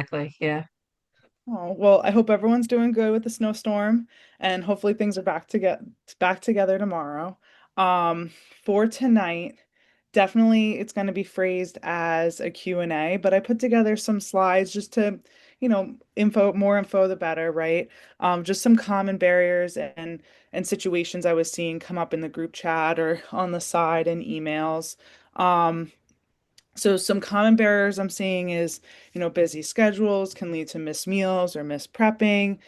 Exactly. Yeah. Oh, well, I hope everyone's doing good with the snowstorm and hopefully things are back together tomorrow. Um, for tonight, definitely it's going to be phrased as a Q&A, but I put together some slides just to, more info the better, right? Just some common barriers and situations I was seeing come up in the group chat or on the side in emails. Um, so some common barriers I'm seeing is, busy schedules can lead to missed meals or missed prepping,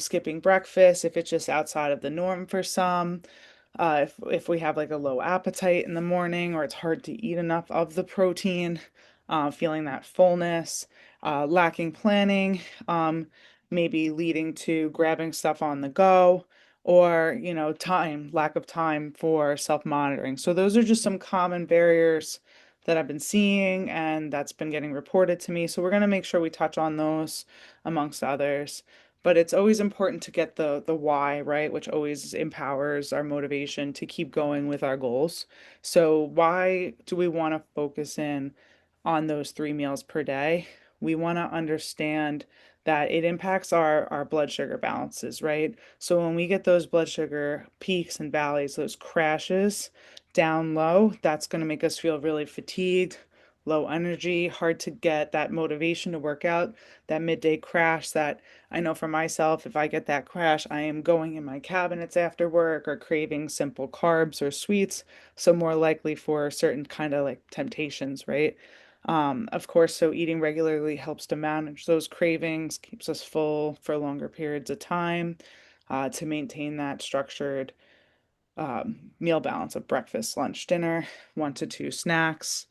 skipping breakfast if it's just outside of the norm for some. If we have like a low appetite in the morning or it's hard to eat enough of the protein, feeling that fullness, lacking planning, maybe leading to grabbing stuff on the go, or lack of time for self-monitoring. So those are just some common barriers that I've been seeing and that's been getting reported to me. So we're going to make sure we touch on those amongst others. But it's always important to get the why, right? Which always empowers our motivation to keep going with our goals. So why do we want to focus in on those 3 meals per day? We want to understand that it impacts our blood sugar balances, right? So when we get those blood sugar peaks and valleys, those crashes down low, that's going to make us feel really fatigued, low energy, hard to get that motivation to work out, that midday crash that I know for myself, if I get that crash, I am going in my cabinets after work or craving simple carbs or sweets, so more likely for certain kind of like temptations, right? Of course, so eating regularly helps to manage those cravings, keeps us full for longer periods of time, to maintain that structured meal balance of breakfast, lunch, dinner, 1 to 2 snacks.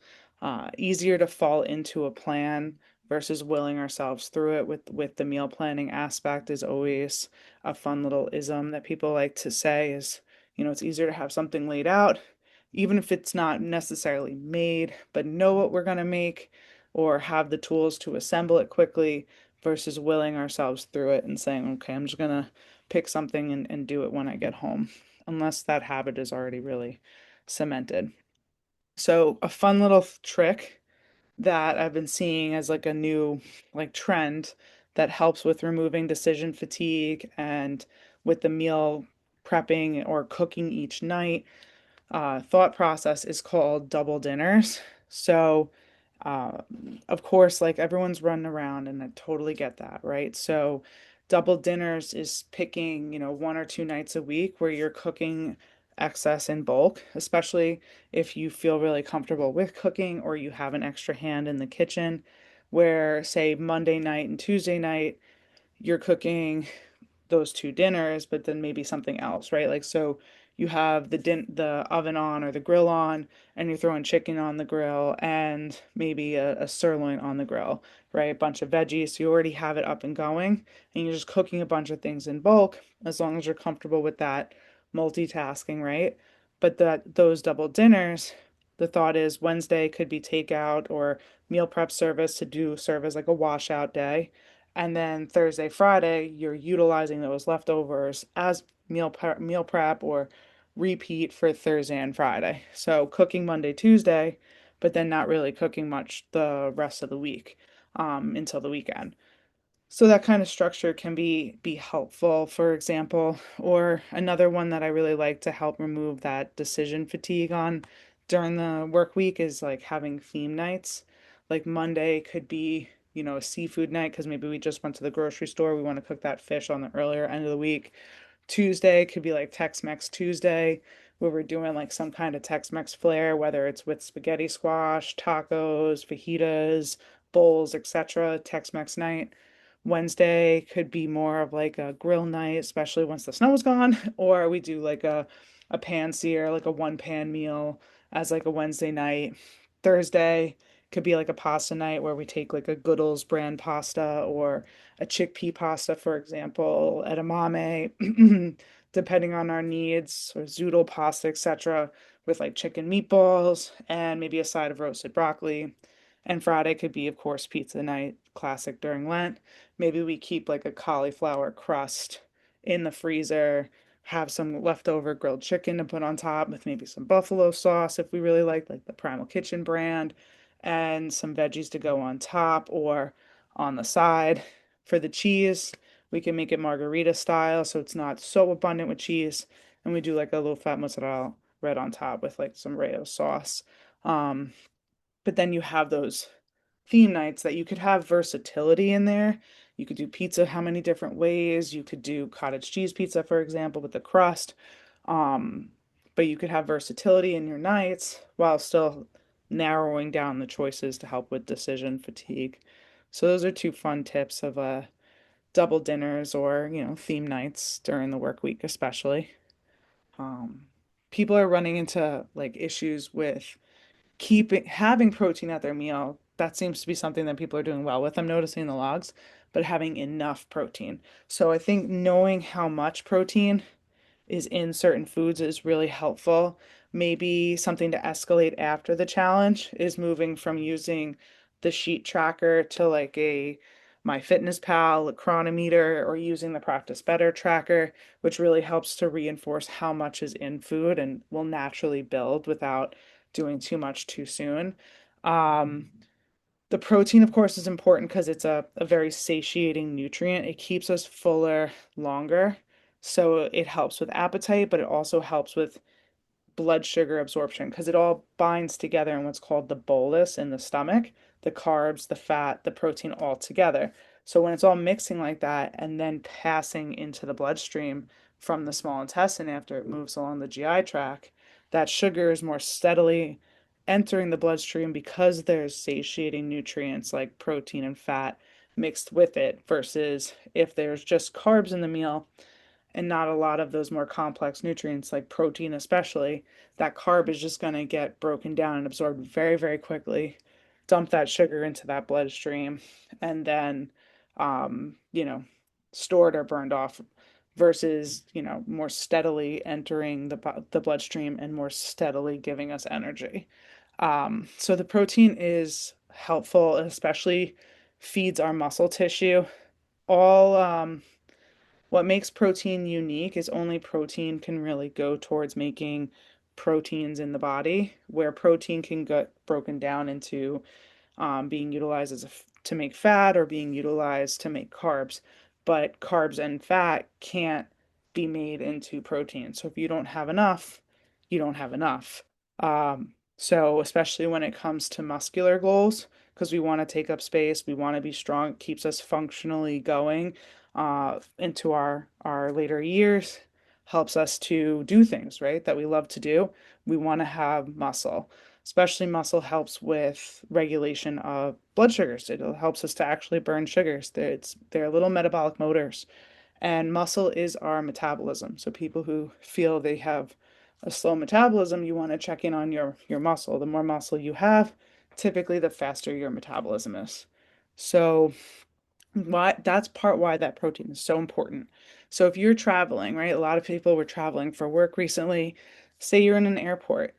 Easier to fall into a plan versus willing ourselves through it with the meal planning aspect is always a fun little ism that people like to say is, it's easier to have something laid out, even if it's not necessarily made, but know what we're going to make or have the tools to assemble it quickly versus willing ourselves through it and saying, okay, I'm just going to pick something and do it when I get home unless that habit is already really cemented. So, a fun little trick that I've been seeing as like a new like trend that helps with removing decision fatigue and with the meal prepping or cooking each night thought process is called double dinners. So, uh, of course, like everyone's running around, and I totally get that, right? So, double dinners is picking, 1 or 2 nights a week where you're cooking excess in bulk, especially if you feel really comfortable with cooking or you have an extra hand in the kitchen, where, say, Monday night and Tuesday night, you're cooking those 2 dinners, but then maybe something else, right? Like so you have the oven on or the grill on, and you're throwing chicken on the grill and maybe a sirloin on the grill, right? A bunch of veggies. So you already have it up and going, and you're just cooking a bunch of things in bulk as long as you're comfortable with that multitasking, right? But that those double dinners, the thought is Wednesday could be takeout or meal prep service to do serve as like a washout day. And then Thursday, Friday, you're utilizing those leftovers as meal prep or repeat for Thursday and Friday. So cooking Monday, Tuesday, but then not really cooking much the rest of the week until the weekend. So that kind of structure can be helpful, for example, or another one that I really like to help remove that decision fatigue on during the work week is like having theme nights. Like Monday could be, a seafood night because maybe we just went to the grocery store. We want to cook that fish on the earlier end of the week. Tuesday could be like Tex-Mex Tuesday, where we're doing like some kind of Tex-Mex flair, whether it's with spaghetti squash, tacos, fajitas, bowls, etc. Tex-Mex night. Wednesday could be more of like a grill night, especially once the snow is gone, or we do like a pan sear, like a one pan meal as like a Wednesday night. Thursday could be like a pasta night where we take like a Goodall's brand pasta or a chickpea pasta, for example, edamame, depending on our needs, or zoodle pasta, etc., with like chicken meatballs and maybe a side of roasted broccoli. And Friday could be, of course, pizza night, classic during Lent. Maybe we keep like a cauliflower crust in the freezer, have some leftover grilled chicken to put on top with maybe some buffalo sauce if we really like the Primal Kitchen brand, and some veggies to go on top, or on the side. For the cheese, we can make it margarita style, so it's not so abundant with cheese. And we do like a low fat mozzarella right on top with like some Rayo sauce. Um, but then you have those theme nights that you could have versatility in there. You could do pizza how many different ways. You could do cottage cheese pizza, for example, with the crust. Um, but you could have versatility in your nights while still narrowing down the choices to help with decision fatigue. So those are two fun tips of double dinners or, theme nights during the work week, especially. Um, People are running into like issues with keeping having protein at their meal. That seems to be something that people are doing well with. I'm noticing the logs, but having enough protein. So I think knowing how much protein is in certain foods is really helpful. Maybe something to escalate after the challenge is moving from using the sheet tracker to like a MyFitnessPal, a Chronometer, or using the Practice Better tracker, which really helps to reinforce how much is in food and will naturally build without doing too much too soon. Um, the protein, of course, is important because it's a very satiating nutrient. It keeps us fuller longer. So it helps with appetite, but it also helps with blood sugar absorption because it all binds together in what's called the bolus in the stomach, the carbs, the fat, the protein all together. So when it's all mixing like that and then passing into the bloodstream from the small intestine after it moves along the GI tract, that sugar is more steadily entering the bloodstream because there's satiating nutrients like protein and fat mixed with it versus if there's just carbs in the meal and not a lot of those more complex nutrients like protein especially, that carb is just going to get broken down and absorbed very, very quickly, dump that sugar into that bloodstream, and then, um, you know, stored or burned off versus, more steadily entering the bloodstream and more steadily giving us energy. So the protein is helpful, especially feeds our muscle tissue. All What makes protein unique is only protein can really go towards making proteins in the body, where protein can get broken down into being utilized to make fat or being utilized to make carbs. But carbs and fat can't be made into protein. So if you don't have enough, you don't have enough. So especially when it comes to muscular goals, because we want to take up space, we want to be strong, it keeps us functionally going into our later years, helps us to do things, right, that we love to do. We want to have muscle. Especially muscle helps with regulation of blood sugars. It helps us to actually burn sugars. They're little metabolic motors. And muscle is our metabolism. So people who feel they have a slow metabolism, you want to check in on your muscle. The more muscle you have, typically the faster your metabolism is. So why that's part why that protein is so important. So if you're traveling, right? A lot of people were traveling for work recently. Say you're in an airport,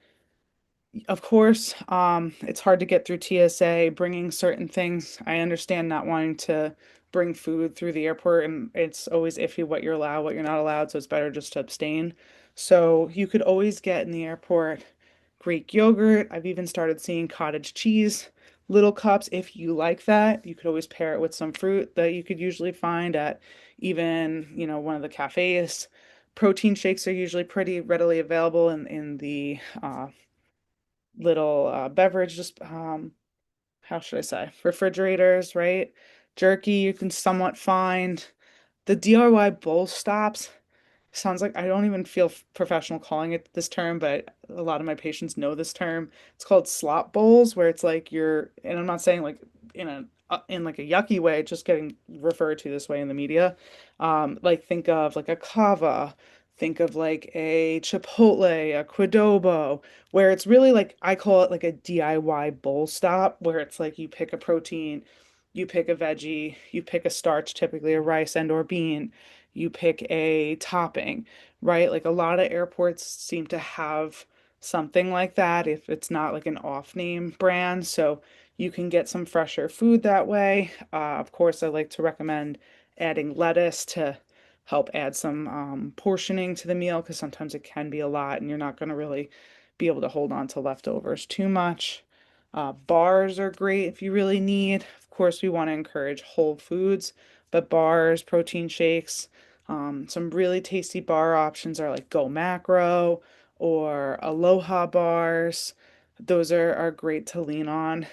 of course, it's hard to get through TSA, bringing certain things. I understand not wanting to bring food through the airport, and it's always iffy what you're allowed, what you're not allowed, so it's better just to abstain. So you could always get in the airport Greek yogurt. I've even started seeing cottage cheese, little cups. If you like that, you could always pair it with some fruit that you could usually find at even, one of the cafes. Protein shakes are usually pretty readily available in the little beverage, just how should I say, refrigerators, right? Jerky you can somewhat find. The DIY bowl stops sounds like I don't even feel professional calling it this term, but a lot of my patients know this term. It's called slop bowls, where it's like and I'm not saying like in like a yucky way, it's just getting referred to this way in the media. Like think of like a kava, think of like a Chipotle, a Qdoba, where it's really like I call it like a DIY bowl stop, where it's like you pick a protein, you pick a veggie, you pick a starch, typically a rice and or bean, you pick a topping, right? Like a lot of airports seem to have something like that if it's not like an off-name brand. So you can get some fresher food that way. Of course, I like to recommend adding lettuce to help add some portioning to the meal because sometimes it can be a lot and you're not going to really be able to hold on to leftovers too much. Bars are great if you really need. Of course, we want to encourage whole foods, but bars, protein shakes, some really tasty bar options are like Go Macro or Aloha bars. Those are great to lean on.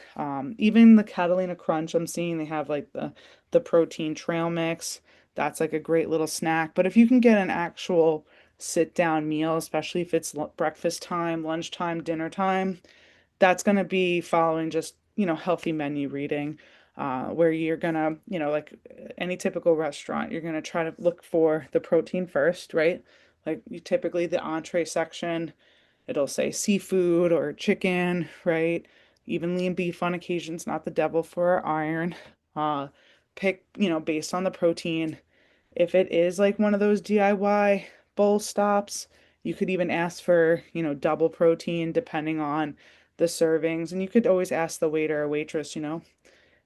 Even the Catalina Crunch, I'm seeing they have like the protein trail mix. That's like a great little snack. But if you can get an actual sit down meal, especially if it's breakfast time, lunchtime, dinner time, that's going to be following just, healthy menu reading, where you're going to, like any typical restaurant, you're going to try to look for the protein first, right? Like you typically the entree section, it'll say seafood or chicken, right? Even lean beef on occasions, not the devil for our iron. Uh, Pick, based on the protein. If it is like one of those DIY bowl stops, you could even ask for, double protein depending on the servings. And you could always ask the waiter or waitress,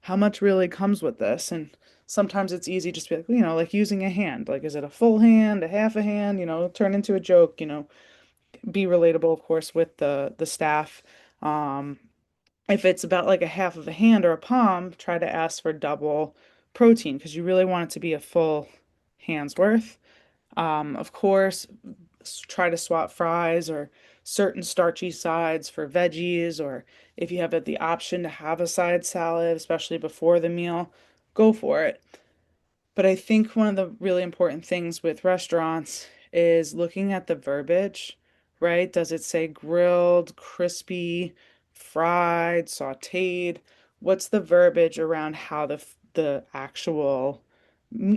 how much really comes with this? And sometimes it's easy just to be like, like using a hand. Like, is it a full hand, a half a hand? Turn into a joke, be relatable, of course, with the staff. Um, if it's about like a half of a hand or a palm, try to ask for double protein because you really want it to be a full hand's worth. Of course, try to swap fries or certain starchy sides for veggies, or if you have the option to have a side salad, especially before the meal, go for it. But I think one of the really important things with restaurants is looking at the verbiage, right? Does it say grilled, crispy, fried, sautéed? What's the verbiage around how the actual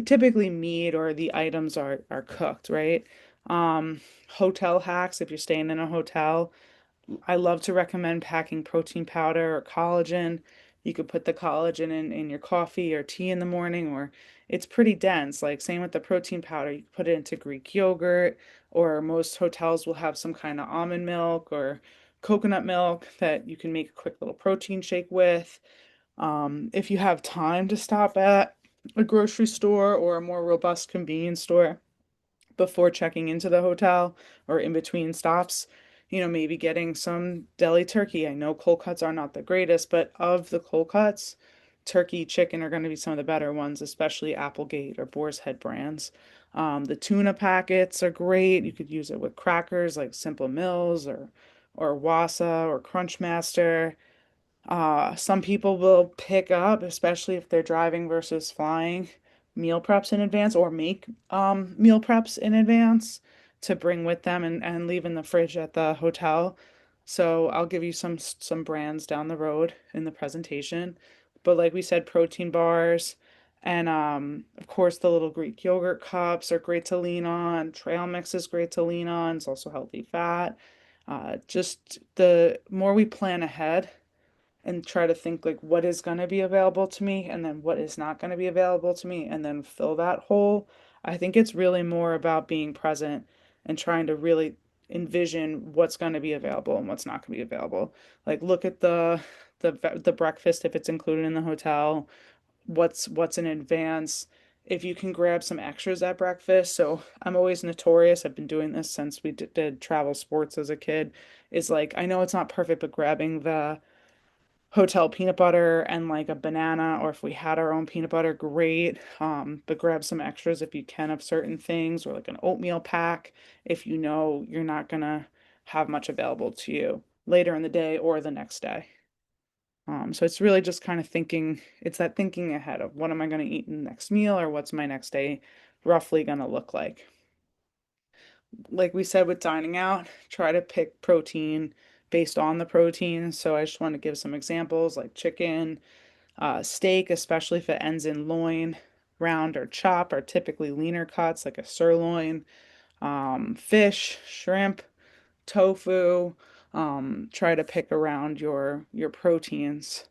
typically meat or the items are cooked, right? Hotel hacks, if you're staying in a hotel, I love to recommend packing protein powder or collagen. You could put the collagen in your coffee or tea in the morning, or it's pretty dense. Like, same with the protein powder, you can put it into Greek yogurt, or most hotels will have some kind of almond milk or coconut milk that you can make a quick little protein shake with. If you have time to stop at a grocery store or a more robust convenience store, before checking into the hotel or in between stops, maybe getting some deli turkey. I know cold cuts are not the greatest, but of the cold cuts, turkey, chicken are going to be some of the better ones, especially Applegate or Boar's Head brands. The tuna packets are great. You could use it with crackers like Simple Mills or Wassa or Crunchmaster. Some people will pick up, especially if they're driving versus flying, meal preps in advance or make meal preps in advance to bring with them and leave in the fridge at the hotel. So I'll give you some brands down the road in the presentation. But like we said, protein bars and of course the little Greek yogurt cups are great to lean on. Trail mix is great to lean on. It's also healthy fat. Just the more we plan ahead and try to think like what is going to be available to me and then what is not going to be available to me and then fill that hole. I think it's really more about being present and trying to really envision what's going to be available and what's not going to be available. Like look at the breakfast if it's included in the hotel, what's in advance. If you can grab some extras at breakfast. So I'm always notorious. I've been doing this since we did travel sports as a kid. Is like I know it's not perfect, but grabbing the hotel peanut butter and like a banana, or if we had our own peanut butter, great. But grab some extras if you can of certain things, or like an oatmeal pack if you know you're not gonna have much available to you later in the day or the next day. So it's really just kind of thinking, it's that thinking ahead of what am I going to eat in the next meal or what's my next day roughly going to look like. Like we said with dining out, try to pick protein based on the protein. So I just want to give some examples like chicken, steak, especially if it ends in loin, round or chop, are typically leaner cuts like a sirloin. Fish, shrimp, tofu. Try to pick around your proteins.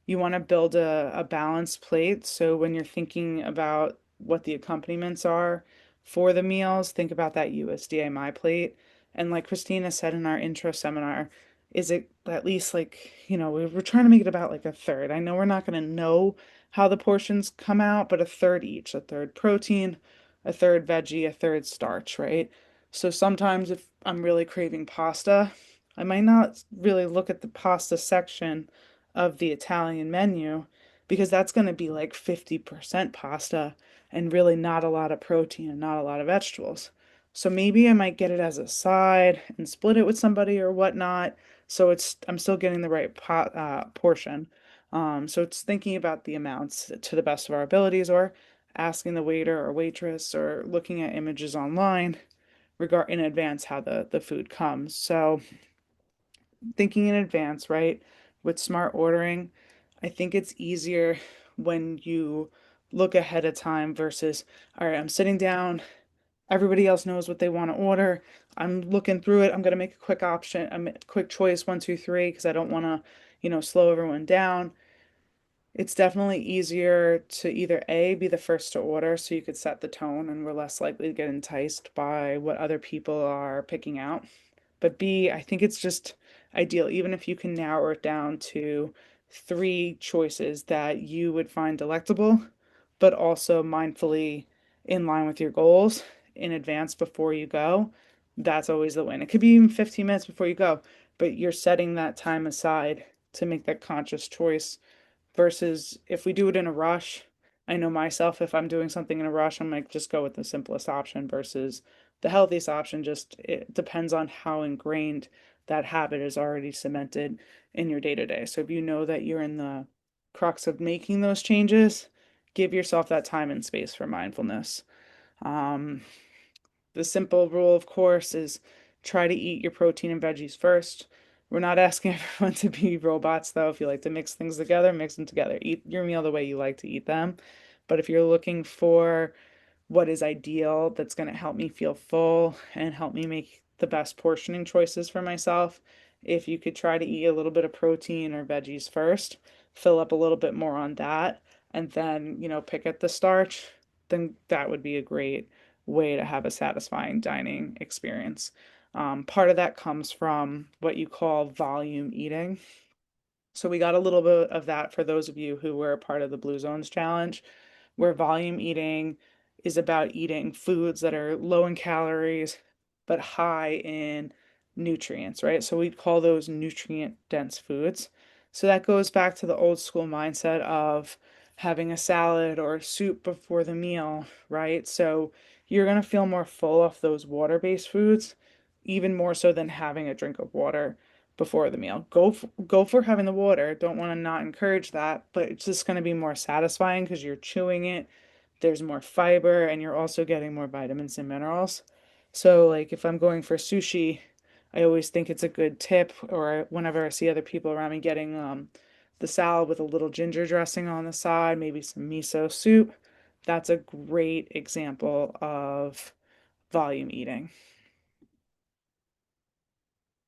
You want to build a balanced plate. So when you're thinking about what the accompaniments are for the meals, think about that USDA My Plate. And like Christina said in our intro seminar, is it at least like, we're trying to make it about like a third. I know we're not going to know how the portions come out, but a third each, a third protein, a third veggie, a third starch, right? So sometimes if I'm really craving pasta, I might not really look at the pasta section. of the Italian menu because that's going to be like 50% pasta and really not a lot of protein and not a lot of vegetables. So maybe I might get it as a side and split it with somebody or whatnot. So I'm still getting the right portion. So it's thinking about the amounts to the best of our abilities, or asking the waiter or waitress, or looking at images online regard in advance how the food comes. So thinking in advance, right? With smart ordering, I think it's easier when you look ahead of time versus, all right, I'm sitting down, everybody else knows what they want to order. I'm looking through it. I'm going to make a quick option, quick choice, one, two, three, because I don't want to, slow everyone down. It's definitely easier to either A, be the first to order so you could set the tone and we're less likely to get enticed by what other people are picking out. But B, I think it's just ideal, even if you can narrow it down to three choices that you would find delectable, but also mindfully in line with your goals in advance before you go. That's always the win. It could be even 15 minutes before you go, but you're setting that time aside to make that conscious choice versus if we do it in a rush. I know myself, if I'm doing something in a rush, I'm like, just go with the simplest option versus the healthiest option. Just it depends on how ingrained that habit is already cemented in your day to day. So if you know that you're in the crux of making those changes, give yourself that time and space for mindfulness. Um, the simple rule, of course, is try to eat your protein and veggies first. We're not asking everyone to be robots, though. If you like to mix things together, mix them together. Eat your meal the way you like to eat them. But if you're looking for what is ideal, that's going to help me feel full and help me make the best portioning choices for myself, if you could try to eat a little bit of protein or veggies first, fill up a little bit more on that, and then, pick at the starch, then that would be a great way to have a satisfying dining experience. Part of that comes from what you call volume eating. So we got a little bit of that for those of you who were a part of the Blue Zones Challenge, where volume eating is about eating foods that are low in calories but high in nutrients, right? So we call those nutrient dense foods. So that goes back to the old school mindset of having a salad or a soup before the meal, right? So you're going to feel more full off those water-based foods, even more so than having a drink of water before the meal. Go for having the water. Don't want to not encourage that, but it's just going to be more satisfying because you're chewing it. There's more fiber and you're also getting more vitamins and minerals. So like if I'm going for sushi, I always think it's a good tip, or whenever I see other people around me getting the salad with a little ginger dressing on the side, maybe some miso soup. That's a great example of volume eating.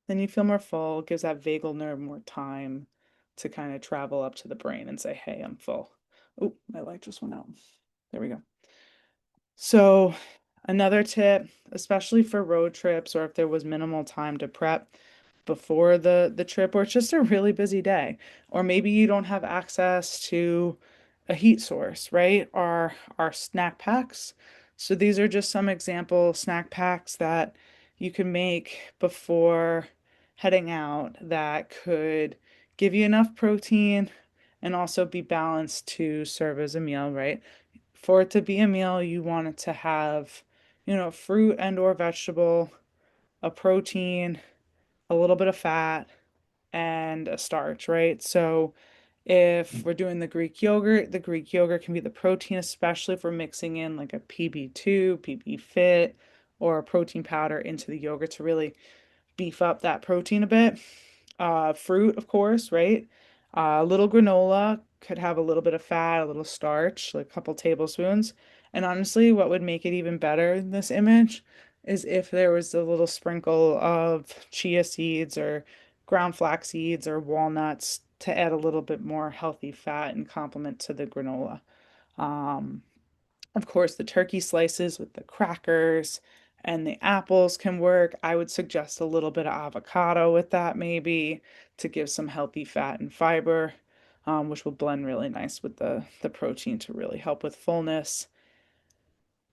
Then you feel more full, gives that vagal nerve more time to kind of travel up to the brain and say, hey, I'm full. Oh, my light just went out. There we go. So, another tip, especially for road trips or if there was minimal time to prep before the trip, or it's just a really busy day, or maybe you don't have access to a heat source, right? Our snack packs. So these are just some example snack packs that you can make before heading out that could give you enough protein and also be balanced to serve as a meal, right? For it to be a meal, you want it to have, fruit and or vegetable, a protein, a little bit of fat, and a starch, right? So if we're doing the Greek yogurt can be the protein, especially if we're mixing in like a PB2, PB Fit, or a protein powder into the yogurt to really beef up that protein a bit. Fruit, of course, right? A little granola could have a little bit of fat, a little starch, like a couple tablespoons. And honestly, what would make it even better in this image is if there was a little sprinkle of chia seeds or ground flax seeds or walnuts to add a little bit more healthy fat and complement to the granola. Um, of course, the turkey slices with the crackers and the apples can work. I would suggest a little bit of avocado with that, maybe, to give some healthy fat and fiber, which will blend really nice with the protein to really help with fullness.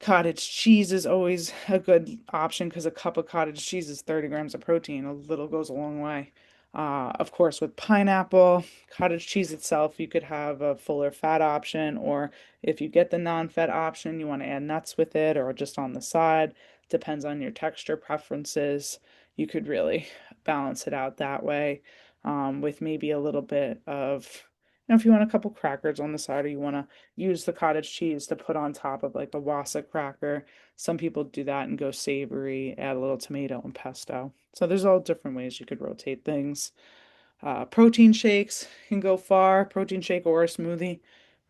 Cottage cheese is always a good option because a cup of cottage cheese is 30 grams of protein. A little goes a long way. Of course, with pineapple, cottage cheese itself, you could have a fuller fat option, or if you get the non-fat option, you want to add nuts with it or just on the side. Depends on your texture preferences. You could really balance it out that way, with maybe a little bit of, if you want a couple crackers on the side, or you want to use the cottage cheese to put on top of like a Wassa cracker. Some people do that and go savory, add a little tomato and pesto. So there's all different ways you could rotate things. Protein shakes can go far, protein shake or a smoothie,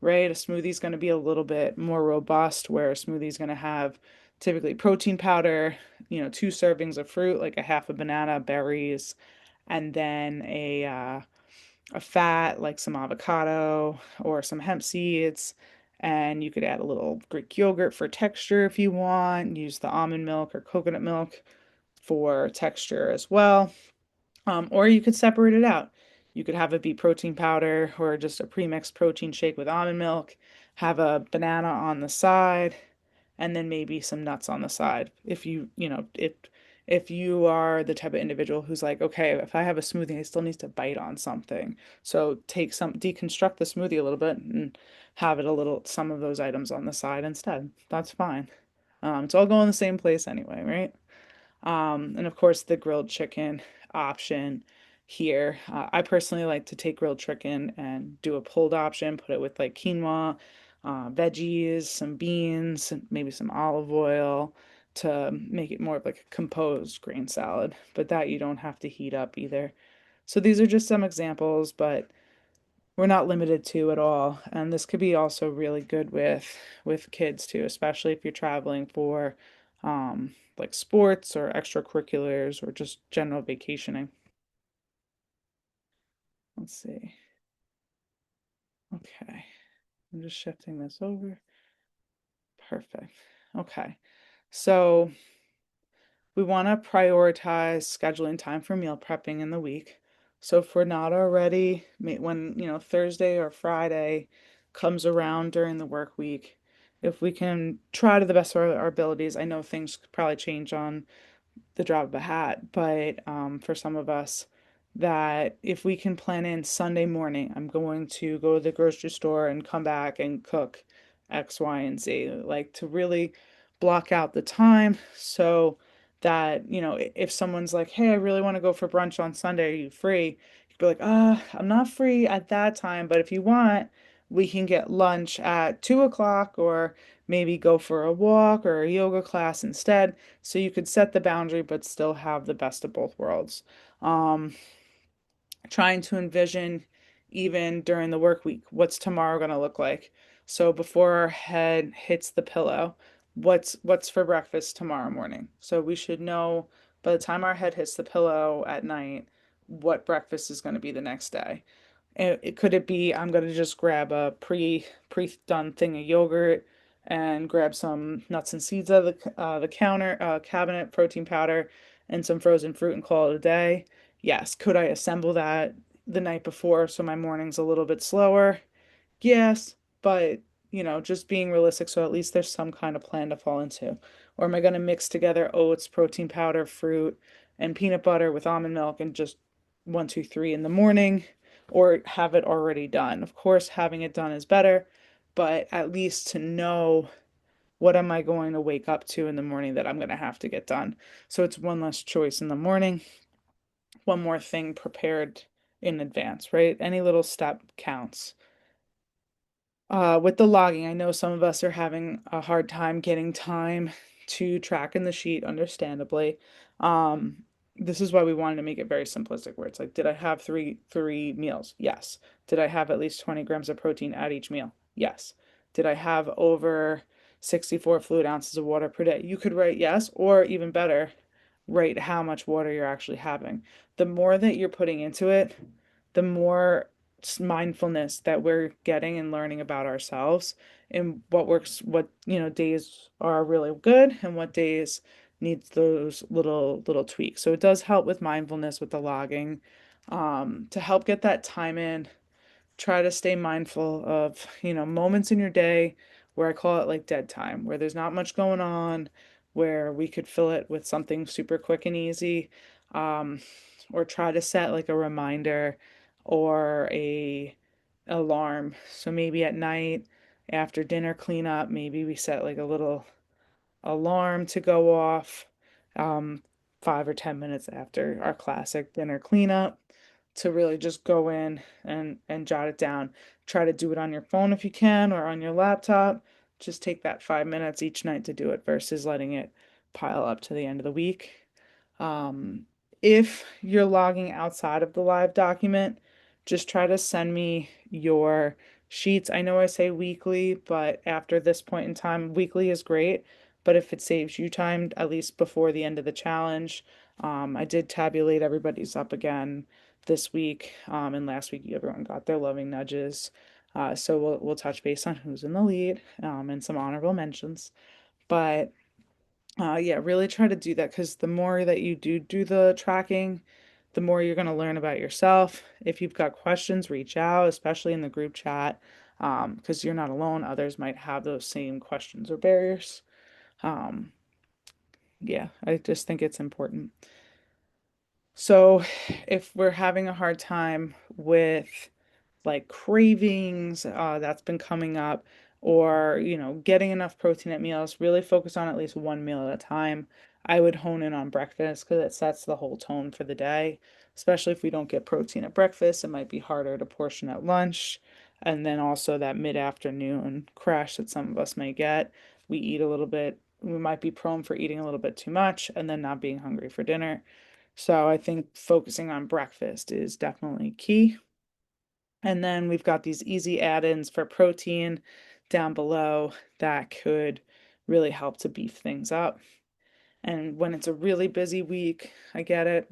right? A smoothie is going to be a little bit more robust, where a smoothie is going to have typically protein powder, 2 servings of fruit, like a half a banana, berries, and then a fat like some avocado or some hemp seeds. And you could add a little Greek yogurt for texture if you want. Use the almond milk or coconut milk for texture as well. Or you could separate it out. You could have it be protein powder or just a pre-mixed protein shake with almond milk, have a banana on the side, and then maybe some nuts on the side. If you are the type of individual who's like, okay, if I have a smoothie, I still need to bite on something. So deconstruct the smoothie a little bit and have it some of those items on the side instead. That's fine. It's all going in the same place anyway, right? And of course, the grilled chicken option here. I personally like to take grilled chicken and do a pulled option, put it with like quinoa, veggies, some beans, and maybe some olive oil to make it more of like a composed grain salad. But that you don't have to heat up either. So these are just some examples, but we're not limited to at all. And this could be also really good with kids too, especially if you're traveling for like sports or extracurriculars or just general vacationing. Let's see. Okay. I'm just shifting this over. Perfect. Okay. So we want to prioritize scheduling time for meal prepping in the week. So if we're not already, when, Thursday or Friday comes around during the work week, if we can try to the best of our abilities, I know things could probably change on the drop of a hat, but for some of us, that if we can plan in Sunday morning, I'm going to go to the grocery store and come back and cook X, Y, and Z, like to really block out the time so that, if someone's like, hey, I really want to go for brunch on Sunday, are you free? You could be like, I'm not free at that time, but if you want, we can get lunch at 2 o'clock or maybe go for a walk or a yoga class instead. So you could set the boundary, but still have the best of both worlds. Um, Trying to envision even during the work week, what's tomorrow going to look like? So before our head hits the pillow, what's for breakfast tomorrow morning? So we should know by the time our head hits the pillow at night what breakfast is going to be the next day. Could it be I'm gonna just grab a pre-done thing of yogurt and grab some nuts and seeds out of the counter cabinet, protein powder, and some frozen fruit and call it a day? Yes. Could I assemble that the night before so my morning's a little bit slower? Yes, but just being realistic, so at least there's some kind of plan to fall into. Or am I going to mix together oats, protein powder, fruit, and peanut butter with almond milk and just 1, 2, 3 in the morning, or have it already done? Of course, having it done is better, but at least to know what am I going to wake up to in the morning that I'm going to have to get done. So it's one less choice in the morning, one more thing prepared in advance, right? Any little step counts. With the logging, I know some of us are having a hard time getting time to track in the sheet, understandably. Um, this is why we wanted to make it very simplistic, where it's like, did I have three meals? Yes. Did I have at least 20 grams of protein at each meal? Yes. Did I have over 64 fluid ounces of water per day? You could write yes, or even better, write how much water you're actually having. The more that you're putting into it, the more mindfulness that we're getting and learning about ourselves and what works, what, days are really good and what days needs those little tweaks. So it does help with mindfulness with the logging, to help get that time in. Try to stay mindful of, moments in your day where I call it like dead time, where there's not much going on, where we could fill it with something super quick and easy. Um, or try to set like a reminder or a alarm. So maybe at night after dinner cleanup, maybe we set like a little alarm to go off, um, 5 or 10 minutes after our classic dinner cleanup to really just go in and jot it down. Try to do it on your phone if you can or on your laptop. Just take that 5 minutes each night to do it versus letting it pile up to the end of the week. Um, if you're logging outside of the live document, just try to send me your sheets. I know I say weekly, but after this point in time, weekly is great. But if it saves you time, at least before the end of the challenge, I did tabulate everybody's up again this week. And last week, everyone got their loving nudges. So we'll touch base on who's in the lead, and some honorable mentions. But yeah, really try to do that because the more that you do the tracking, the more you're going to learn about yourself. If you've got questions, reach out, especially in the group chat, because you're not alone. Others might have those same questions or barriers. Um, yeah, I just think it's important. So if we're having a hard time with like cravings, that's been coming up, or getting enough protein at meals, really focus on at least one meal at a time. I would hone in on breakfast because it sets the whole tone for the day. Especially if we don't get protein at breakfast, it might be harder to portion at lunch. And then also that mid-afternoon crash that some of us may get. We eat a little bit, we might be prone for eating a little bit too much and then not being hungry for dinner. So I think focusing on breakfast is definitely key. And then we've got these easy add-ins for protein down below that could really help to beef things up. And when it's a really busy week, I get it.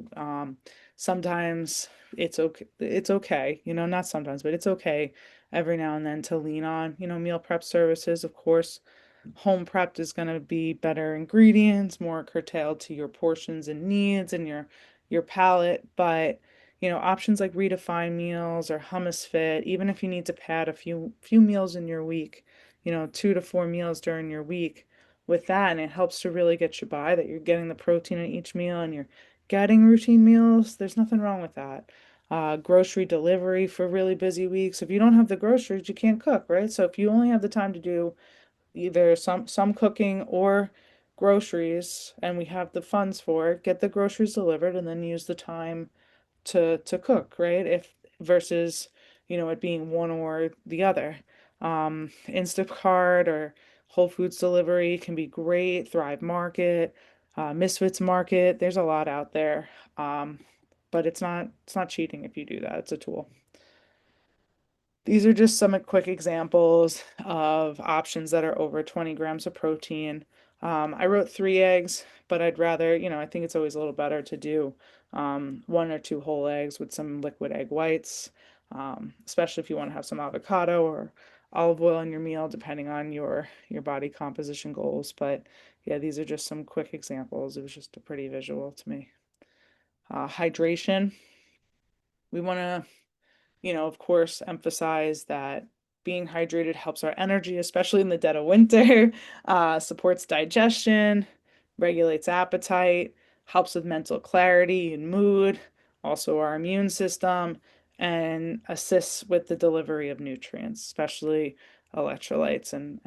Sometimes it's okay, not sometimes, but it's okay every now and then to lean on, meal prep services, of course. Home prepped is going to be better ingredients, more curtailed to your portions and needs and your palate, but options like Redefine Meals or Hummus Fit, even if you need to pad a few meals in your week, 2 to 4 meals during your week with that, and it helps to really get you by that you're getting the protein in each meal and you're getting routine meals. There's nothing wrong with that. Grocery delivery for really busy weeks. If you don't have the groceries, you can't cook, right? So if you only have the time to do either some cooking or groceries and we have the funds for it, get the groceries delivered and then use the time to cook, right? If versus, it being one or the other. Instacart or Whole Foods delivery can be great. Thrive Market, Misfits Market. There's a lot out there. But it's not cheating if you do that. It's a tool. These are just some quick examples of options that are over 20 grams of protein. I wrote 3 eggs, but I'd rather, I think it's always a little better to do 1 or 2 whole eggs with some liquid egg whites, especially if you want to have some avocado or olive oil in your meal, depending on your body composition goals. But yeah, these are just some quick examples. It was just a pretty visual to me. Hydration. We want to of course, emphasize that being hydrated helps our energy, especially in the dead of winter, supports digestion, regulates appetite, helps with mental clarity and mood, also our immune system, and assists with the delivery of nutrients, especially electrolytes and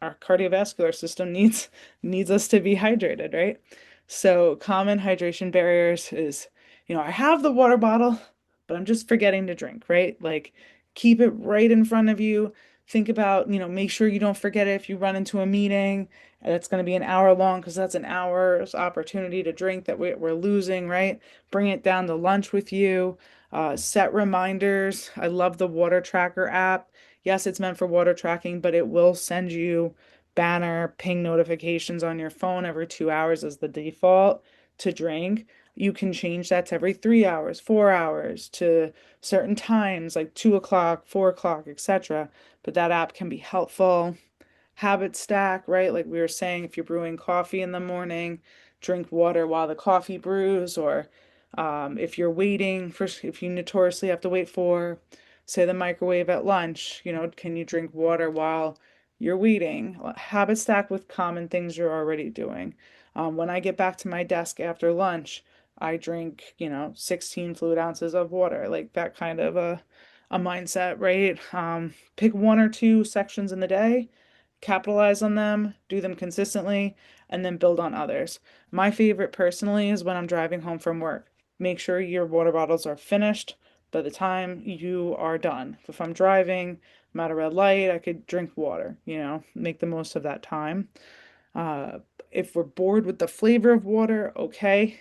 our cardiovascular system needs us to be hydrated, right? So common hydration barriers is, I have the water bottle, but I'm just forgetting to drink, right? Like keep it right in front of you. Think about, make sure you don't forget it if you run into a meeting and it's going to be an hour long because that's an hour's opportunity to drink that we're losing, right? Bring it down to lunch with you. Set reminders. I love the Water Tracker app. Yes, it's meant for water tracking, but it will send you banner ping notifications on your phone every 2 hours as the default to drink. You can change that to every 3 hours, 4 hours, to certain times like 2 o'clock, 4 o'clock, etc. But that app can be helpful. Habit stack, right? Like we were saying, if you're brewing coffee in the morning, drink water while the coffee brews, or if you're waiting for, if you notoriously have to wait for, say, the microwave at lunch, can you drink water while you're waiting? Habit stack with common things you're already doing. When I get back to my desk after lunch, I drink, 16 fluid ounces of water, like that kind of a mindset, right? Pick one or two sections in the day, capitalize on them, do them consistently, and then build on others. My favorite personally is when I'm driving home from work. Make sure your water bottles are finished by the time you are done. If I'm driving, I'm at a red light, I could drink water, make the most of that time. Uh, if we're bored with the flavor of water, okay.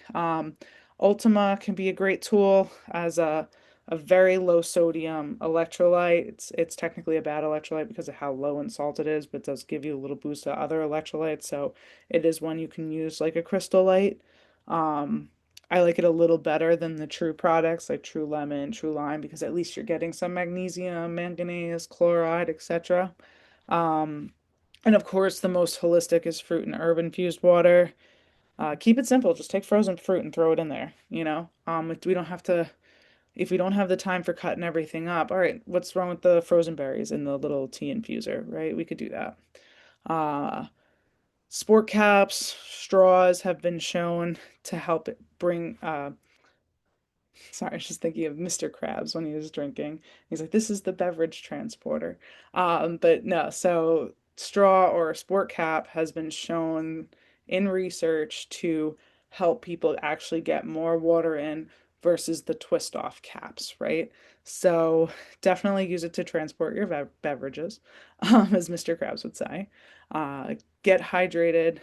Ultima can be a great tool as a very low sodium electrolyte. It's technically a bad electrolyte because of how low in salt it is, but it does give you a little boost of other electrolytes. So it is one you can use like a Crystal Light. Um, I like it a little better than the True products like True Lemon, True Lime, because at least you're getting some magnesium, manganese, chloride, etc. Um, and of course, the most holistic is fruit and herb infused water. Keep it simple. Just take frozen fruit and throw it in there, If we don't have to, if we don't have the time for cutting everything up, all right, what's wrong with the frozen berries in the little tea infuser, right? We could do that. Uh, Sport caps, straws have been shown to help it bring sorry, I was just thinking of Mr. Krabs when he was drinking. He's like, this is the beverage transporter. But no, so straw or sport cap has been shown in research to help people actually get more water in versus the twist off caps, right? So definitely use it to transport your beverages, as Mr. Krabs would say. Get hydrated.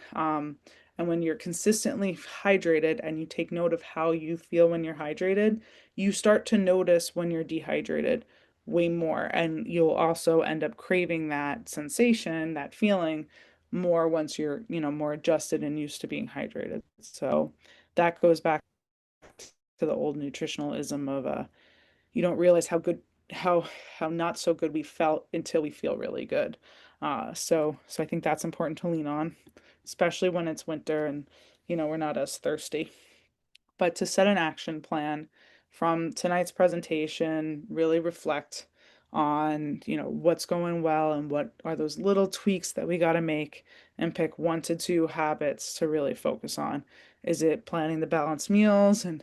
And when you're consistently hydrated and you take note of how you feel when you're hydrated, you start to notice when you're dehydrated way more. And you'll also end up craving that sensation, that feeling more once you're, more adjusted and used to being hydrated. So that goes back to the old nutritionalism of you don't realize how good how how not so good we felt until we feel really good. So I think that's important to lean on, especially when it's winter and we're not as thirsty. But to set an action plan from tonight's presentation, really reflect on, what's going well and what are those little tweaks that we got to make and pick one to two habits to really focus on. Is it planning the balanced meals and,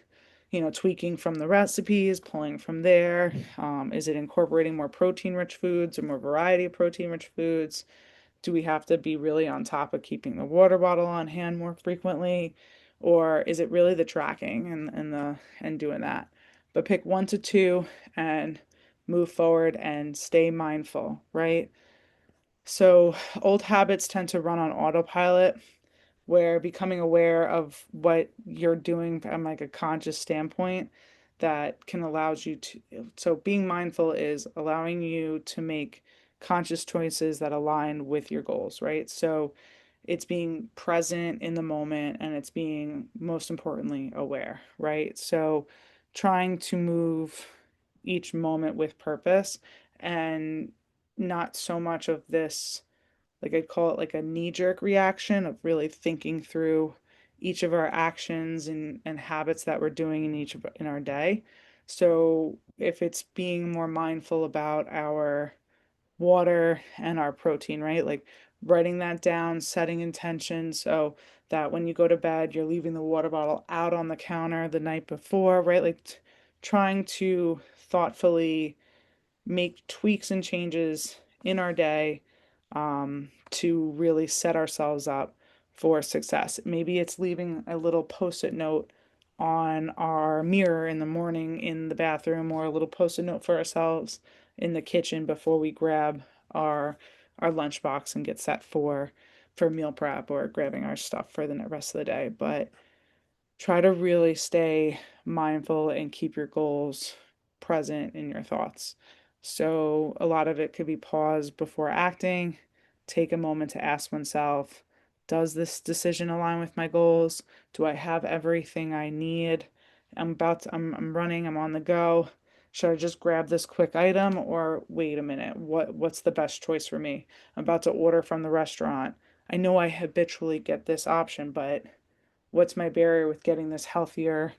tweaking from the recipes, pulling from there? Is it incorporating more protein rich foods or more variety of protein rich foods? Do we have to be really on top of keeping the water bottle on hand more frequently? Or is it really the tracking and doing that? But pick one to two and move forward and stay mindful, right? So old habits tend to run on autopilot, where becoming aware of what you're doing from like a conscious standpoint that can allows you to, so being mindful is allowing you to make conscious choices that align with your goals, right? So it's being present in the moment and it's being most importantly aware, right? So trying to move each moment with purpose and not so much of this, like I'd call it like a knee-jerk reaction of really thinking through each of our actions and habits that we're doing in our day. So if it's being more mindful about our water and our protein, right? Like writing that down, setting intention so that when you go to bed, you're leaving the water bottle out on the counter the night before, right? Like trying to thoughtfully make tweaks and changes in our day to really set ourselves up for success. Maybe it's leaving a little post-it note on our mirror in the morning in the bathroom, or a little post-it note for ourselves in the kitchen before we grab our our lunchbox and get set for meal prep or grabbing our stuff for the rest of the day. But try to really stay mindful and keep your goals present in your thoughts. So, a lot of it could be pause before acting, take a moment to ask oneself, does this decision align with my goals? Do I have everything I need? I'm running, I'm on the go. Should I just grab this quick item or wait a minute? What's the best choice for me? I'm about to order from the restaurant. I know I habitually get this option, but what's my barrier with getting this healthier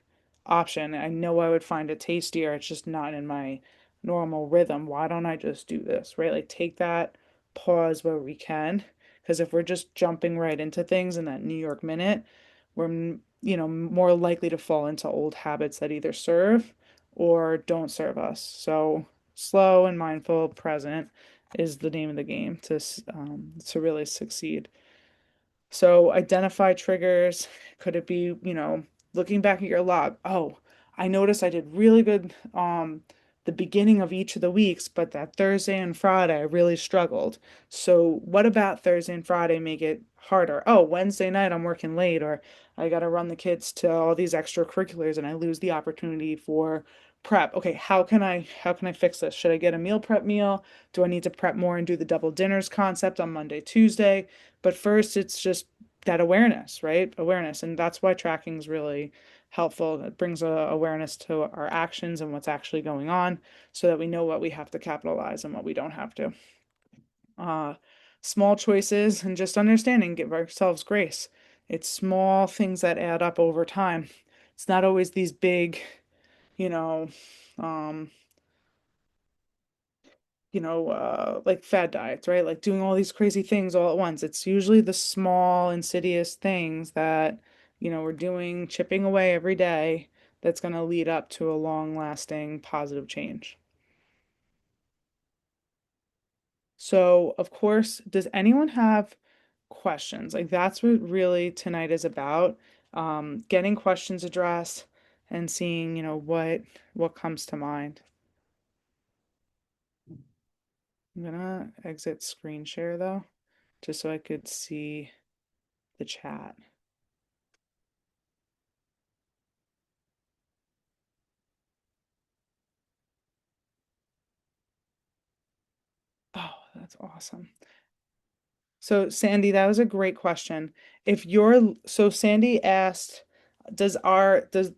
option? I know I would find it tastier. It's just not in my normal rhythm. Why don't I just do this, right? Like take that pause where we can. Because if we're just jumping right into things in that New York minute, we're more likely to fall into old habits that either serve or don't serve us. So slow and mindful, present is the name of the game to really succeed. So identify triggers. Could it be, looking back at your log? Oh, I noticed I did really good the beginning of each of the weeks, but that Thursday and Friday I really struggled. So what about Thursday and Friday make it harder? Oh, Wednesday night I'm working late, or I got to run the kids to all these extracurriculars and I lose the opportunity for prep. Okay, how can I fix this? Should I get a meal prep meal? Do I need to prep more and do the double dinners concept on Monday, Tuesday? But first, it's just that awareness, right? Awareness. And that's why tracking is really helpful. It brings awareness to our actions and what's actually going on so that we know what we have to capitalize and what we don't have to. Uh, Small choices and just understanding, give ourselves grace. It's small things that add up over time. It's not always these big, you know, um, like fad diets, right? Like doing all these crazy things all at once. It's usually the small, insidious things that, we're doing, chipping away every day that's going to lead up to a long-lasting positive change. So, of course, does anyone have questions? Like that's what really tonight is about. Getting questions addressed and seeing, what comes to mind. I'm gonna exit screen share though, just so I could see the chat. Oh, that's awesome. So, Sandy, that was a great question. So Sandy asked, does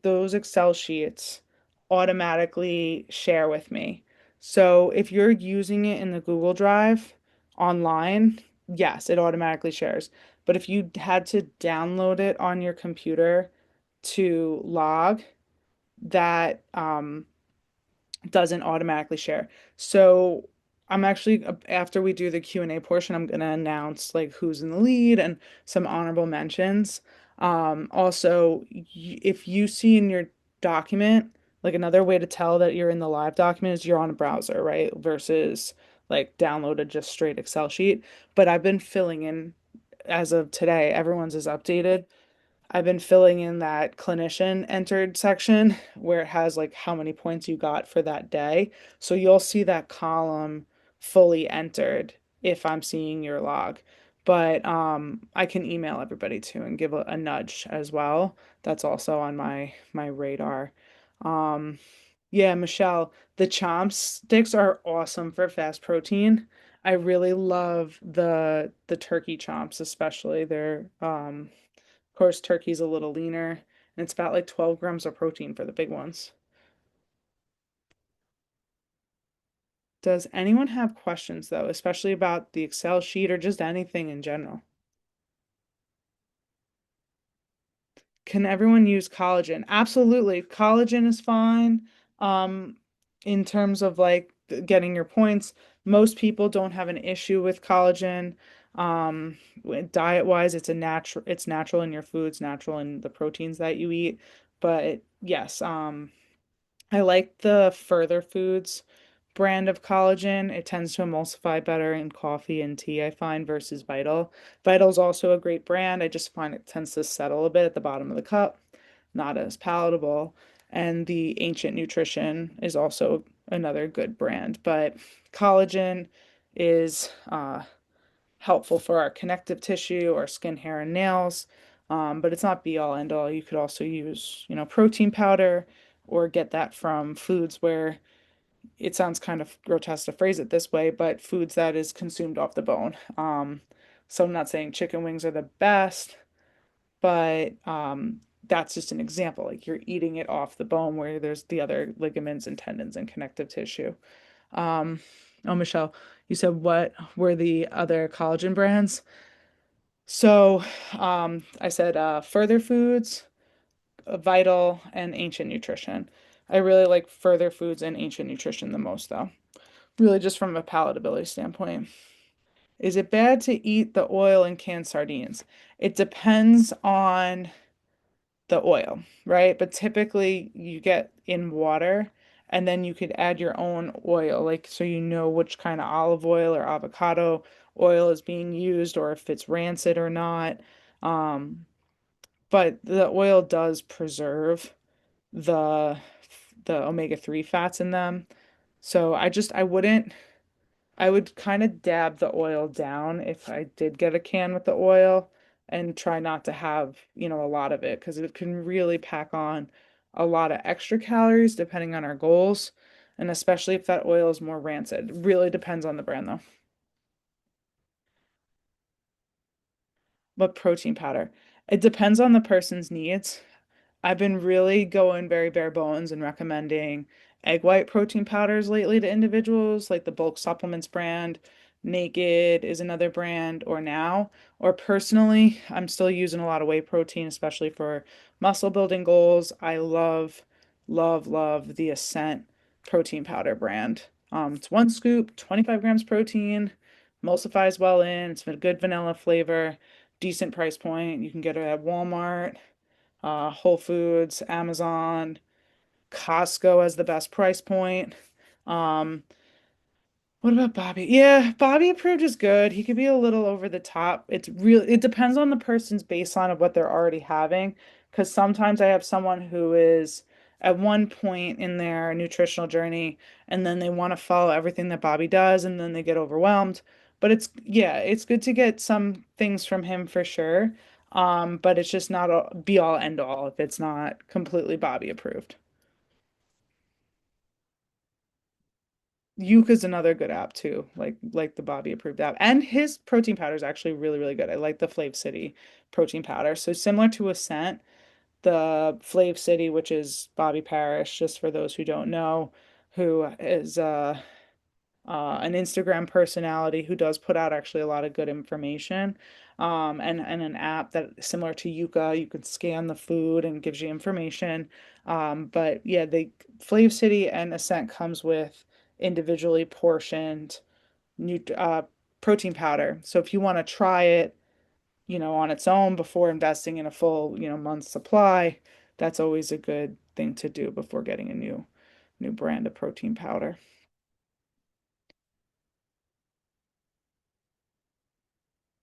those Excel sheets automatically share with me? So, if you're using it in the Google Drive online, yes, it automatically shares. But if you had to download it on your computer to log, that doesn't automatically share. So I'm actually after we do the Q&A portion, I'm gonna announce like who's in the lead and some honorable mentions. Also, if you see in your document, like another way to tell that you're in the live document is you're on a browser, right? Versus like downloaded just straight Excel sheet. But I've been filling in as of today, everyone's is updated. I've been filling in that clinician entered section where it has like how many points you got for that day. So you'll see that column fully entered if I'm seeing your log. But I can email everybody too and give a nudge as well. That's also on my radar. Um, yeah, Michelle, the Chomp sticks are awesome for fast protein. I really love the turkey chomps, especially. Of course, turkey's a little leaner, and it's about like 12 grams of protein for the big ones. Does anyone have questions though, especially about the Excel sheet or just anything in general? Can everyone use collagen? Absolutely. Collagen is fine. Um, in terms of like getting your points, most people don't have an issue with collagen. Diet wise, it's natural in your foods, natural in the proteins that you eat. But yes, I like the Further Foods brand of collagen. It tends to emulsify better in coffee and tea, I find, versus Vital. Vital's also a great brand. I just find it tends to settle a bit at the bottom of the cup, not as palatable. And the Ancient Nutrition is also another good brand. But collagen is helpful for our connective tissue, our skin, hair, and nails. But it's not be all end all. You could also use, protein powder or get that from foods where it sounds kind of grotesque to phrase it this way, but foods that is consumed off the bone. So I'm not saying chicken wings are the best, but that's just an example. Like you're eating it off the bone where there's the other ligaments and tendons and connective tissue. Um, oh, Michelle, you said what were the other collagen brands? So I said Further Foods, Vital, and Ancient Nutrition. I really like Further Foods and Ancient Nutrition the most, though. Really, just from a palatability standpoint. Is it bad to eat the oil in canned sardines? It depends on the oil, right? But typically you get in water and then you could add your own oil, like so you know which kind of olive oil or avocado oil is being used or if it's rancid or not. Um, but the oil does preserve the the omega-3 fats in them. So I wouldn't I would kind of dab the oil down if I did get a can with the oil and try not to have, a lot of it because it can really pack on a lot of extra calories depending on our goals. And especially if that oil is more rancid. It really depends on the brand though. But protein powder. It depends on the person's needs. I've been really going very bare bones and recommending egg white protein powders lately to individuals, like the Bulk Supplements brand. Naked is another brand, or Now. Or personally, I'm still using a lot of whey protein, especially for muscle building goals. I love, love, love the Ascent protein powder brand. It's one scoop, 25 grams protein, emulsifies well in. It's a good vanilla flavor, decent price point. You can get it at Walmart, Whole Foods, Amazon, Costco as the best price point. Um, what about Bobby? Yeah, Bobby approved is good. He could be a little over the top. It depends on the person's baseline of what they're already having. Because sometimes I have someone who is at one point in their nutritional journey and then they want to follow everything that Bobby does and then they get overwhelmed. But yeah, it's good to get some things from him for sure. But it's just not a be all end all if it's not completely Bobby approved. Yuka's another good app too, like the Bobby approved app. And his protein powder is actually really, really good. I like the Flav City protein powder. So similar to Ascent, the Flav City, which is Bobby Parrish, just for those who don't know, who is an Instagram personality who does put out actually a lot of good information. And an app that similar to Yuka, you can scan the food and gives you information. But yeah, the Flav City and Ascent comes with individually portioned nut protein powder. So if you want to try it, on its own before investing in a full, month's supply, that's always a good thing to do before getting a new brand of protein powder.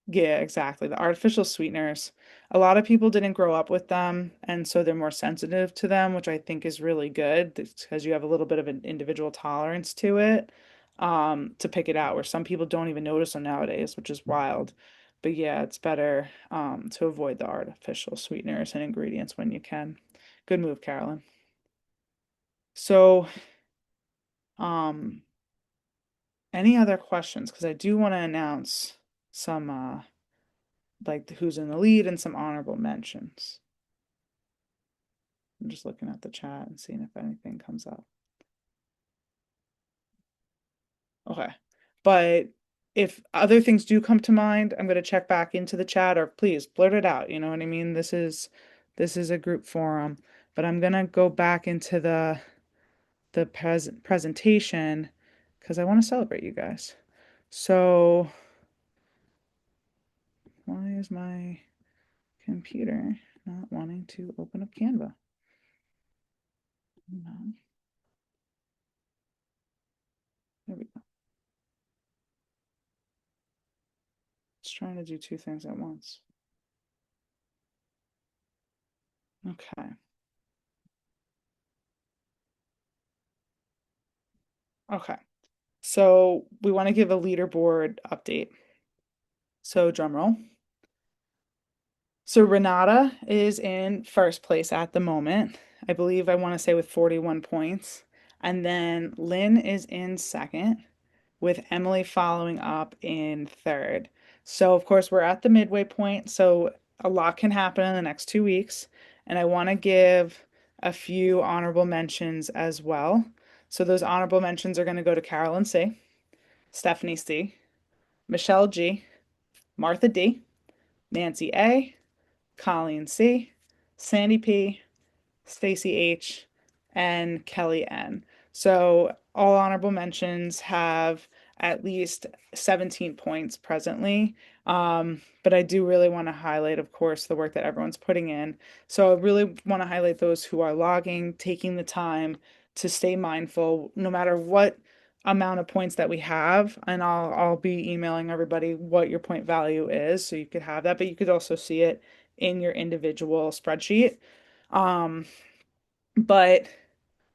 Yeah, exactly. The artificial sweeteners, a lot of people didn't grow up with them, and so they're more sensitive to them, which I think is really good because you have a little bit of an individual tolerance to it, to pick it out, where some people don't even notice them nowadays, which is wild. But yeah, it's better to avoid the artificial sweeteners and ingredients when you can. Good move, Carolyn. So, um, any other questions? Because I do want to announce some like who's in the lead and some honorable mentions. I'm just looking at the chat and seeing if anything comes up. Okay. But if other things do come to mind, I'm going to check back into the chat or please blurt it out. You know what I mean? This is a group forum, but I'm going to go back into the presentation because I want to celebrate you guys. So, why is my computer not wanting to open up Canva? No. There we go. It's trying to do two things at once. Okay. Okay. So we want to give a leaderboard update. So drum roll. So Renata is in first place at the moment. I believe I want to say with 41 points. And then Lynn is in second, with Emily following up in third. So of course we're at the midway point, so a lot can happen in the next 2 weeks. And I want to give a few honorable mentions as well. So those honorable mentions are going to go to Carolyn C, Stephanie C, Michelle G, Martha D, Nancy A, Colleen C, Sandy P, Stacy H, and Kelly N. So all honorable mentions have at least 17 points presently. But I do really want to highlight, of course, the work that everyone's putting in. So I really want to highlight those who are logging, taking the time to stay mindful, no matter what amount of points that we have. And I'll be emailing everybody what your point value is, so you could have that, but you could also see it in your individual spreadsheet. Um, but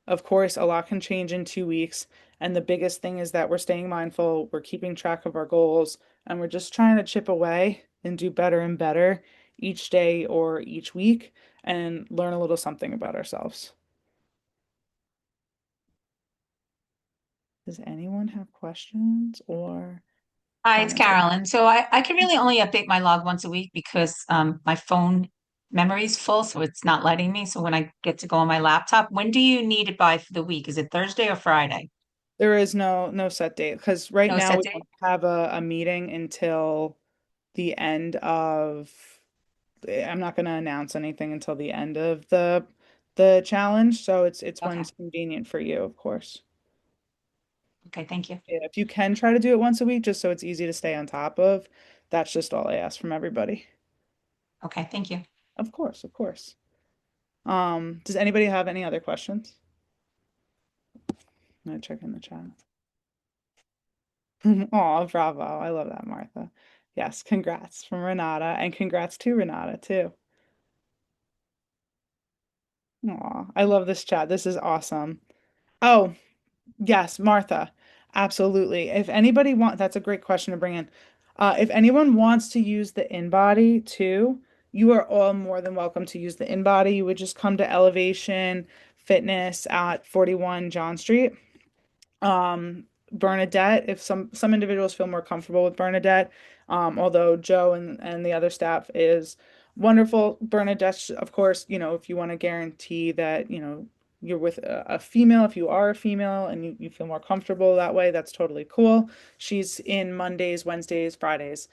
of course, a lot can change in 2 weeks. And the biggest thing is that we're staying mindful, we're keeping track of our goals, and we're just trying to chip away and do better and better each day or each week and learn a little something about ourselves. Does anyone have questions or Hi, it's comments? Carolyn. So I can really only update my log once a week because my phone memory is full, so it's not letting me. So when I get to go on my laptop, when do you need it by for the week? Is it Thursday or Friday? There is no set date because right No now set we date? don't have a meeting until the end of I'm not going to announce anything until the end of the challenge, so it's when Okay. it's convenient for you, of course. Okay, thank you. Yeah, if you can try to do it once a week, just so it's easy to stay on top of, that's just all I ask from everybody. Okay, thank you. Of course, of course. Does anybody have any other questions? I'm gonna check in the chat. Oh, bravo. I love that, Martha. Yes, congrats from Renata, and congrats to Renata too. Aw, I love this chat. This is awesome. Oh, yes, Martha. Absolutely. If anybody that's a great question to bring in. If anyone wants to use the InBody too, you are all more than welcome to use the InBody. You would just come to Elevation Fitness at 41 John Street. Bernadette, if some individuals feel more comfortable with Bernadette, although Joe and the other staff is wonderful. Bernadette, of course, if you want to guarantee that, you're with a female, if you are a female and you feel more comfortable that way, that's totally cool. She's in Mondays, Wednesdays, Fridays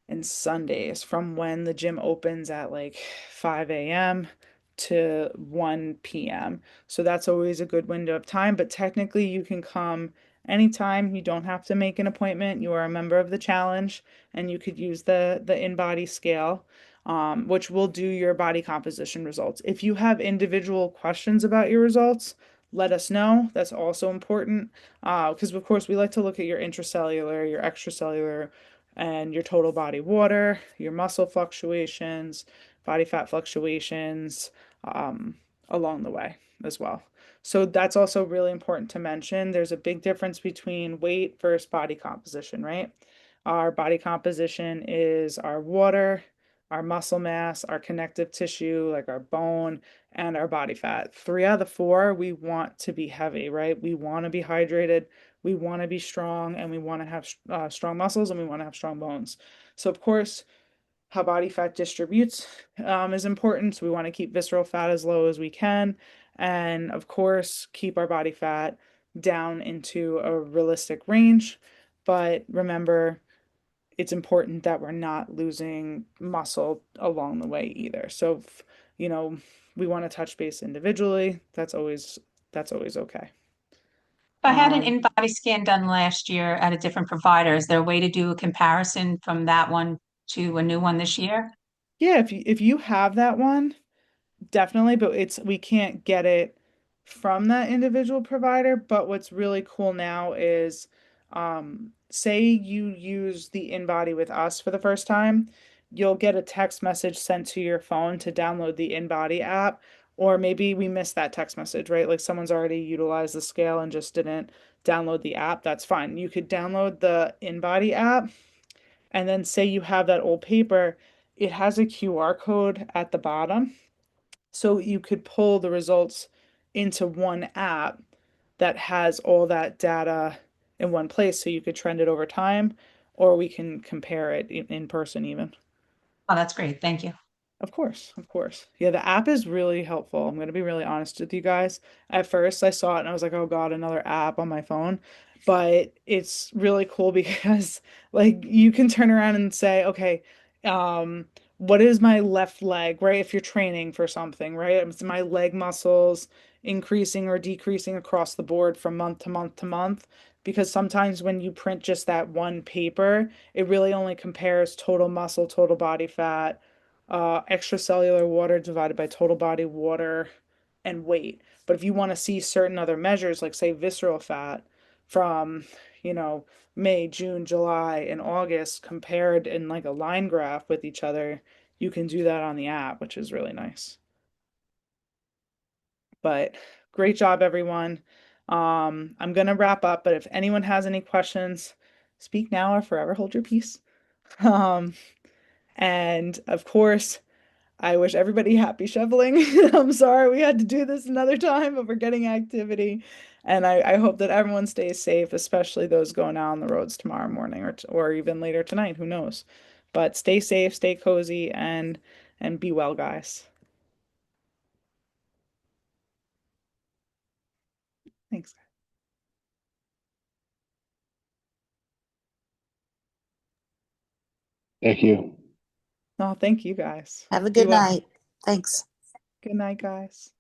and Sundays from when the gym opens at like 5 a.m. to 1 p.m. So that's always a good window of time, but technically you can come anytime. You don't have to make an appointment. You are a member of the challenge and you could use the InBody scale. Which will do your body composition results. If you have individual questions about your results, let us know. That's also important because, of course, we like to look at your intracellular, your extracellular, and your total body water, your muscle fluctuations, body fat fluctuations um, along the way as well. So that's also really important to mention. There's a big difference between weight versus body composition, right? Our body composition is our water, our muscle mass, our connective tissue, like our bone, and our body fat. Three out of the four, we want to be heavy, right? We want to be hydrated, we want to be strong, and we want to have strong muscles, and we want to have strong bones. So, of course, how body fat distributes is important. So we want to keep visceral fat as low as we can. And of course, keep our body fat down into a realistic range. But remember, it's important that we're not losing muscle along the way either. So, you know, we want to touch base individually. That's always okay. I had an Um, in-body scan done last year at a different provider. Is there a way to do a comparison from that one to a new one this year? yeah, if you have that one, definitely, but we can't get it from that individual provider. But what's really cool now is, say you use the InBody with us for the first time, you'll get a text message sent to your phone to download the InBody app, or maybe we missed that text message, right? Like someone's already utilized the scale and just didn't download the app. That's fine. You could download the InBody app and then say you have that old paper, it has a QR code at the bottom so you could pull the results into one app that has all that data in one place so you could trend it over time, or we can compare it in person even. Oh, that's great. Thank you. Of course, of course. Yeah, the app is really helpful. I'm going to be really honest with you guys. At first, I saw it and I was like, oh God, another app on my phone. But it's really cool because like you can turn around and say, okay, um, what is my left leg, right? If you're training for something, right? Is my leg muscles increasing or decreasing across the board from month to month to month? because sometimes when you print just that one paper, it really only compares total muscle, total body fat, extracellular water divided by total body water, and weight. But if you want to see certain other measures, like say visceral fat from, you know, May, June, July, and August compared in like a line graph with each other, you can do that on the app, which is really nice. But great job, everyone. I'm gonna wrap up, but if anyone has any questions, speak now or forever hold your peace. Um, and of course, I wish everybody happy shoveling. I'm sorry we had to do this another time, but we're getting activity. And I hope that everyone stays safe, especially those going out on the roads tomorrow morning or even later tonight, who knows. But stay safe, stay cozy, and be well, guys. Thanks. Thank you. Oh, thank you guys. Have a Be good well. night. Thanks. Good night, guys.